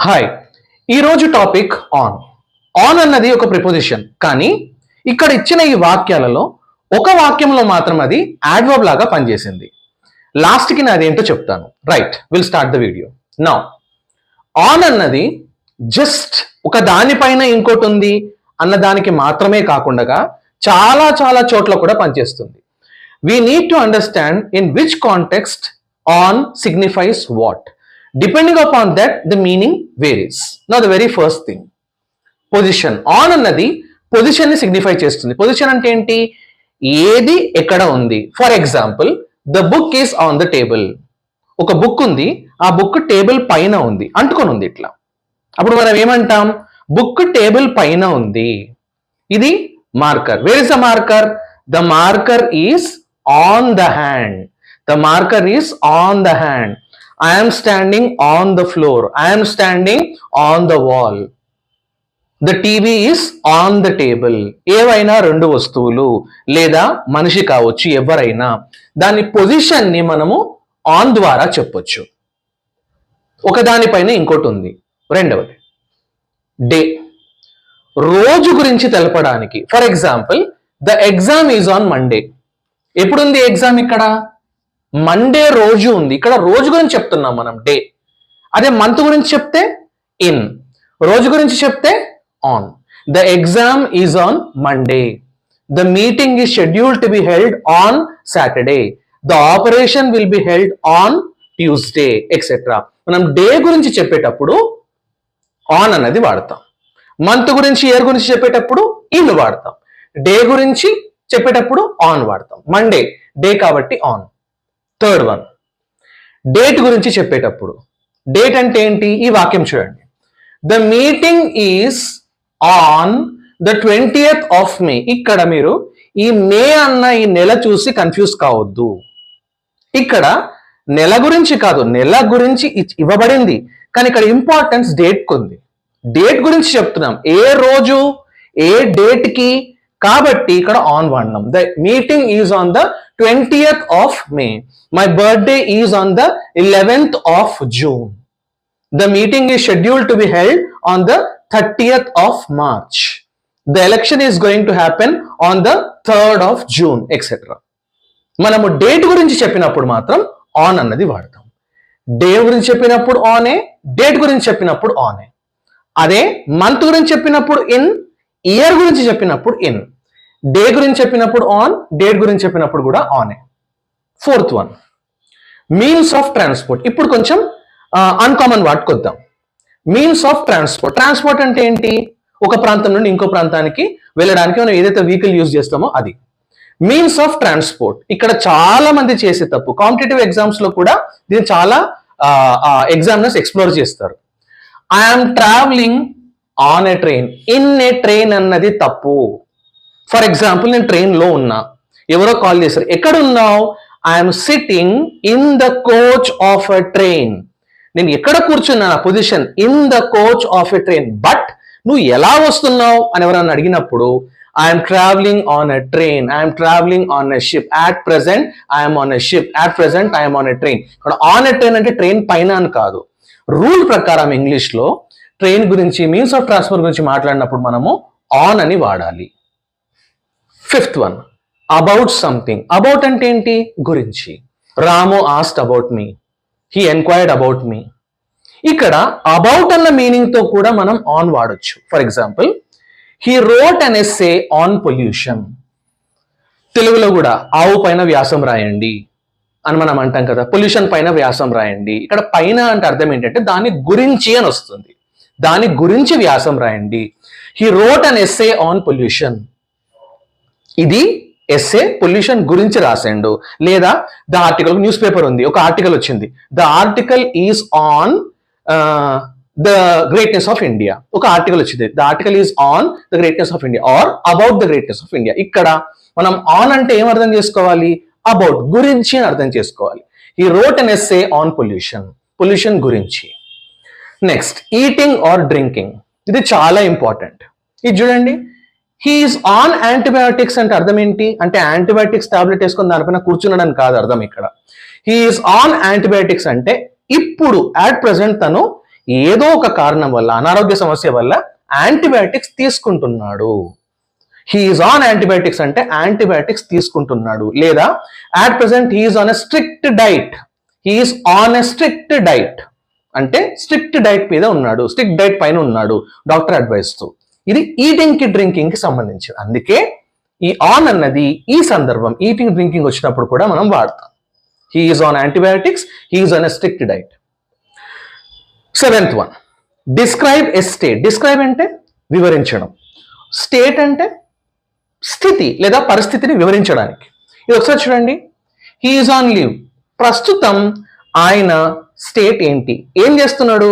Hi, ఈరోజు topic on. On అన్నది ఒక ప్రిపోజిషన్, కానీ ఇక్కడ ఇచ్చిన ఈ వాక్యాలలో ఒక వాక్యంలో మాత్రం అది యాడ్వర్బ్ లాగా పనిచేసింది. లాస్ట్కి నేను అదేంటో చెప్తాను. Right, will start the video now. On అన్నది జస్ట్ ఒక దానిపైన ఇంకోటి ఉంది అన్న దానికి మాత్రమే కాకుండా చాలా చాలా చోట్ల కూడా పనిచేస్తుంది. We need to understand in which context on signifies what. Depending upon that, the meaning varies. Now, the very first thing, position. On అన్నది పొజిషన్ ని సిగ్నిఫై చేస్తుంది. పొజిషన్ అంటే ఏంటి? ఏది ఎక్కడ ఉంది. For example, the book is on the table. ఒక book ఉంది, ఆ బుక్ టేబుల్ పైన ఉంది, అంటుకొని ఉంది ఇట్లా. అప్పుడు మనం ఏమంటాం? బుక్ టేబుల్ పైన ఉంది. ఇది marker. Where is the marker? The marker is on the hand. The marker is on the hand. I am standing on the floor. I am standing on the wall. The TV is on the table. ఏవైనా రెండు వస్తువులు లేదా మనిషి కావచ్చు, ఎవరైనా దాని position ని మనము ఆన్ ద్వారా చెప్పొచ్చు. ఒకదానిపైన ఇంకోటి ఉంది. రెండవది, డే, రోజు గురించి తెలపడానికి. For example, the exam is on Monday. ఎప్పుడుంది ఎగ్జామ్? ఇక్కడ మండే రోజు ఉంది. ఇక్కడ రోజు గురించి చెప్తున్నాం మనం, డే. అదే మంత్ గురించి చెప్తే ఇన్, రోజు గురించి చెప్తే on. The exam is on Monday. The meeting is scheduled to be held on Saturday. The operation will be held on Tuesday etcetera. మనం డే గురించి చెప్పేటప్పుడు ఆన్ అన్నది వాడతాం. మంత్ గురించి, ఇయర్ గురించి చెప్పేటప్పుడు ఇన్ వాడతాం. డే గురించి చెప్పేటప్పుడు ఆన్ వాడతాం. మండే డే కాబట్టి ఆన్. థర్డ్ వన్, డేట్ గురించి చెప్పేటప్పుడు. డేట్ అంటే ఏంటి? ఈ వాక్యం చూడండి. The meeting is on the 20th of May. ఇక్కడ మీరు ఈ మే అన్న ఈ నెల చూసి కన్ఫ్యూజ్ కావద్దు. ఇక్కడ నెల గురించి కాదు, నెల గురించి ఇవ్వబడింది, కానీ ఇక్కడ ఇంపార్టెన్స్ డేట్ కుంది. డేట్ గురించి చెప్తున్నాం. ఏ రోజు, ఏ డేట్ కి, కాబట్టి ఇక్కడ ఆన్ వాడినాం. The meeting is on the 20th of May. My birthday is on the 11th of June. The meeting is scheduled to be held on the 30th of March. The election is going to happen on the 3rd of June etcetera. మనము date గురించి చెప్పినప్పుడు మాత్రం on అన్నది వాడతాం. Day గురించి చెప్పినప్పుడు ఆనే, date గురించి చెప్పినప్పుడు ఆనే. అదే మంత్ గురించి చెప్పినప్పుడు ఇన్, ఇయర్ గురించి చెప్పినప్పుడు ఇన్. డే గురించి చెప్పినప్పుడు ఆన్, డేట్ గురించి చెప్పినప్పుడు కూడా ఆనే. Fourth one, means of transport. ఇప్పుడు కొంచెం అన్కామన్ వాటికొద్దాం. Means of transport. ట్రాన్స్పోర్ట్ అంటే ఏంటి? ఒక ప్రాంతం నుండి ఇంకో ప్రాంతానికి వెళ్ళడానికి మనం ఏదైతే వెహికల్ యూజ్ చేస్తామో అది. మీన్స్ ఆఫ్ ట్రాన్స్పోర్ట్ ఇక్కడ చాలా మంది చేసే తప్పు. కాంపిటేటివ్ ఎగ్జామ్స్ లో కూడా దీన్ని చాలా ఎగ్జామినర్స్ ఎక్స్ప్లోర్ చేస్తారు. I'm travelling on a train. In a train అన్నది తప్పు. ఫర్ ఎగ్జాంపుల్, నేను ట్రైన్ లో ఉన్నా, ఎవరో కాల్ చేశారు, ఎక్కడ ఉన్నావు? I'm sitting in the coach of a train. నేను ఎక్కడ కూర్చున్నా, position in the coach of a train. But నువ్వు ఎలా వస్తున్నావు అని ఎవరన్నా అడిగినప్పుడు I'm travelling on a train, I'm travelling on a ship. At present I'm on a ship, at present I'm on a train. ఇక్కడ ఆన్ ఎ ట్రైన్ అంటే train పైన అని కాదు. రూల్ ప్రకారం ఇంగ్లీష్ లో ట్రైన్ గురించి, మీన్స్ ఆఫ్ ట్రాన్స్పోర్ట్ గురించి మాట్లాడినప్పుడు మనము ఆన్ అని వాడాలి. Fifth one, about something. About అంటే ఏంటి? గురించి. Ramu asked about me, he enquired about me. ఇక్కడ అబౌట్ అన్న మీనింగ్ తో కూడా మనం ఆన్ వాడొచ్చు. For example, he wrote an essay on pollution. తెలుగులో కూడా ఆవు పైన వ్యాసం రాయండి అని మనం అంటాం కదా. పొల్యూషన్ పైన వ్యాసం రాయండి. ఇక్కడ పైన అంటే అర్థం ఏంటంటే దాని గురించి అని వస్తుంది. దాని గురించి వ్యాసం రాయండి. He wrote an essay on pollution. ఇది ఎస్సే పొల్యూషన్ గురించి రాసిండు. లేదా ద ఆర్టికల్, న్యూస్ పేపర్ ఉంది, ఒక ఆర్టికల్ వచ్చింది, the article is on the greatness of India. ఒక ఆర్టికల్ వచ్చింది, the article is on the greatness of India or about the greatness of India. ఇక్కడ మనం ఆన్ అంటే ఏం అర్థం చేసుకోవాలి? అబౌట్, గురించి అని అర్థం చేసుకోవాలి. ఈ wrote an essay on pollution, pollution గురించి. Next, eating or drinking. ఇది చాలా ఇంపార్టెంట్. ఇది చూడండి, హీఈస్ ఆన్ యాంటీబయాటిక్స్ అంటే అర్థం ఏంటి? అంటే యాంటీబయాటిక్స్ టాబ్లెట్ వేసుకొని దానిపైన కూర్చున్నాడని కాదు అర్థం. ఇక్కడ హీఈస్ ఆన్ యాంటీబయాటిక్స్ అంటే ఇప్పుడు అట్ ప్రెసెంట్ తను ఏదో ఒక కారణం వల్ల, అనారోగ్య సమస్య వల్ల యాంటీబయాటిక్స్ తీసుకుంటున్నాడు. హీఈస్ ఆన్ యాంటీబయాటిక్స్ అంటే యాంటీబయాటిక్స్ తీసుకుంటున్నాడు. లేదా at present he is on a strict diet. He is on a strict diet అంటే స్ట్రిక్ట్ డైట్ మీద ఉన్నాడు, స్ట్రిక్ట్ డైట్ పైన ఉన్నాడు డాక్టర్ అడ్వైస్ తో. ఇది ఈటింగ్ కి డ్రింకింగ్ కి సంబంధించి. అందుకే ఈ ఆన్ అన్నది ఈ సందర్భం ఈటింగ్ డ్రింకింగ్ వచ్చినప్పుడు కూడా మనం వాడతాం. He is on antibiotics, he is on a strict diet. 7th one, describe a state. Describe అంటే వివరించడం, స్టేట్ అంటే స్థితి లేదా పరిస్థితిని వివరించడానికి. ఇది ఒకసారి చూడండి. He's on leave. ప్రస్తుతం ఆయన స్టేట్ ఏంటి, ఏం చేస్తున్నాడు,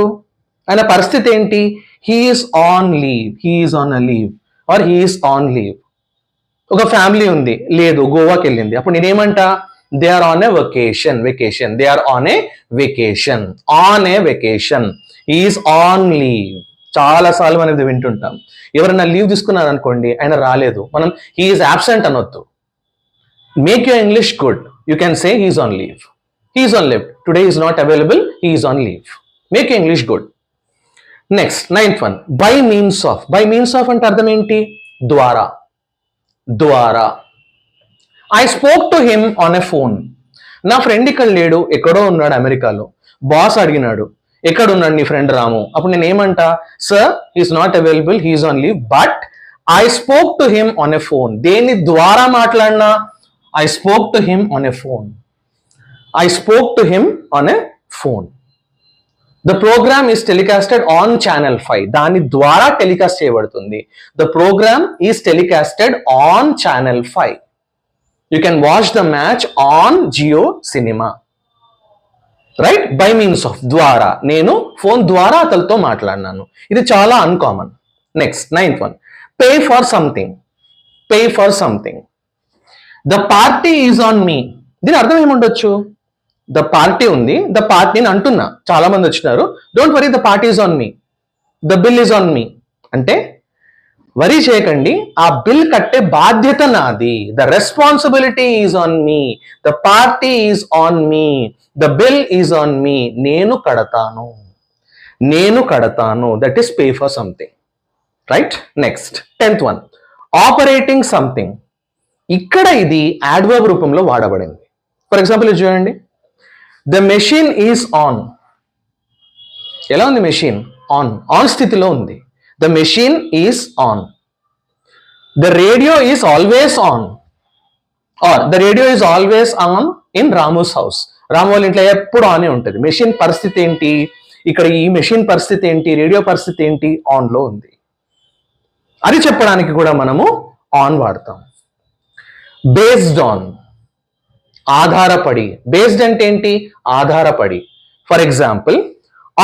ఆయన పరిస్థితి ఏంటి? He's on leave, he's on a leave or he's on leave. ఒక ఫ్యామిలీ ఉంది, లేదు గోవాకి వెళ్ళింది, అప్పుడు నేనేమంటా? They are on a vacation. Vacation, they are on a vacation, on a vacation. He's on leave. చాలా సార్లు మనం ఇది వింటుంటాం. ఎవరైనా లీవ్ తీసుకున్నారు అనుకోండి, ఆయన రాలేదు, మనం హీఈస్ అబ్సెంట్ అనొద్దు. Make your English good. You can say he is on leave. He's on leave. Today is not available, he is on leave. Make your English good. Next 9th one, by means of. By means of అంటే అర్థం ఏంటి? ద్వారా. ద్వారా. I spoke to him on a phone. నా friend ఇక్కడ లేడు, ఎక్కడో ఉన్నాడు అమెరికాలో. బాస్ అడిగినాడు, ఎక్కడ ఉన్నాడు నీ ఫ్రెండ్ రాము? అప్పుడు నేను ఏమంటా? Sir he is not available, he is on leave, but I spoke to him on a phone. దేని ద్వారా మాట్లాడినా? I spoke to him on a phone. I spoke to him on a phone. The programme is telecasted on channel 5. దాని ద్వారా telecast చేయబడుతుంది. The programme is telecasted on channel 5. You can watch the match on Jio cinema. Right? By means of, ద్వారా. నేను phone ద్వారా అతనితో మాట్లాడినాను. ఇది చాలా uncommon. Next 9th one, pay for something. Pay for something. The party is on me. దీని అర్థం ఏముండొచ్చు? ద పార్టీ ఉంది, ద పార్టీ నేను అంటున్నా, చాలా మంది వచ్చినారు, don't worry the party is on me, the bill is on me అంటే వరీ చేయకండి, ఆ బిల్ కట్టే బాధ్యత నాది. The responsibility is on me, the party is on me, the bill is on me. నేను కడతాను, నేను కడతాను. That is pay for something. Right? Next 10th one, operating something. ఇక్కడ ఇది యాడ్వర్బ్ రూపంలో వాడబడింది. ఫర్ ఎగ్జాంపుల్ ఇది చూడండి. The machine is on. ఎలా ఉంది మెషిన్? ఆన్. ఆన్ స్థితిలో ఉంది. The machine is on. The radio is always on, or the radio is always on in Ramu's house. Ramu వాళ్ళ ఇంట్లో ఎప్పుడు ఆనే ఉంటుంది. మెషిన్ పరిస్థితి ఏంటి? ఇక్కడ ఈ మెషిన్ పరిస్థితి ఏంటి? రేడియో పరిస్థితి ఏంటి? ఆన్ లో ఉంది. అది చెప్పడానికి కూడా మనము ఆన్ వాడతాం. బేస్డ్ ఆన్, ఆధారపడి. బేస్డ్ అంటే ఏంటి? ఆధారపడి. For example,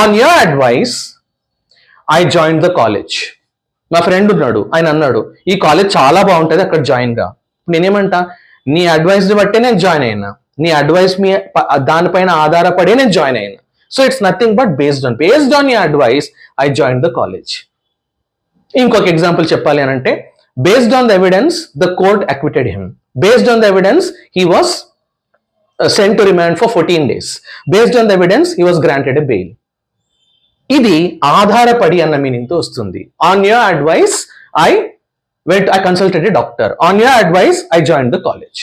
on your advice I join the college. మా ఫ్రెండ్ ఉన్నాడు, ఆయన అన్నాడు ఈ కాలేజ్ చాలా బాగుంటుంది, అక్కడ జాయిన్ గా. నేనేమంటా? నీ అడ్వైస్ బట్టే నేను జాయిన్ అయినా, నీ అడ్వైస్ మీ దానిపైన ఆధారపడే నేను జాయిన్ అయినా. So it's nothing but based on. Based on your advice I join the college. ఇంకొక ఎగ్జాంపుల్ చెప్పాలి అని అంటే, based on the evidence the court acquitted him. Based on the evidence he was sent to remand for 14 days. Based on the evidence, he was granted a bail. ఇది ఆధారపడి అన్న meaning తో వస్తుంది. On your advice I consulted a doctor. On your advice, I joined the college.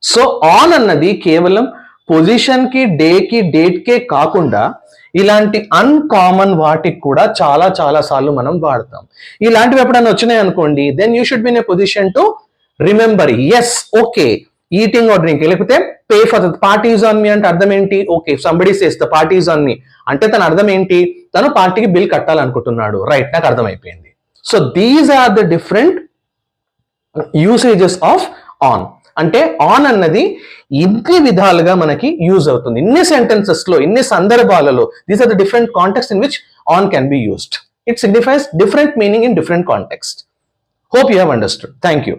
So on అన్నది కేవలం position కి, day కి, date కే కాకుండా ఇలాంటి అన్కామన్ వాటికి కూడా చాలా చాలా సార్లు మనం వాడతాం. ఇలాంటివి ఎప్పుడైనా వచ్చినాయి అనుకోండి, then you should be in a position to remember, yes okay, eating or drinking. లేకపోతే pay for the party is on me అంటే అర్థం ఏంటి? Okay, somebody says the party is on me అంటే తన అర్థం ఏంటి? తను పార్టీకి బిల్ కట్టాలనుకుంటున్నాడు. రైట్, నాకు అర్థమైపోయింది. So these are the different usages of on. అంటే ఆన్ అన్నది ఇన్ని విధాలుగా మనకి యూజ్ అవుతుంది, ఇన్ని సెంటెన్సెస్ లో, ఇన్ని సందర్భాలలో. These are the different context in which on can be used. It signifies different meaning in different context. Hope you have understood. Thank you.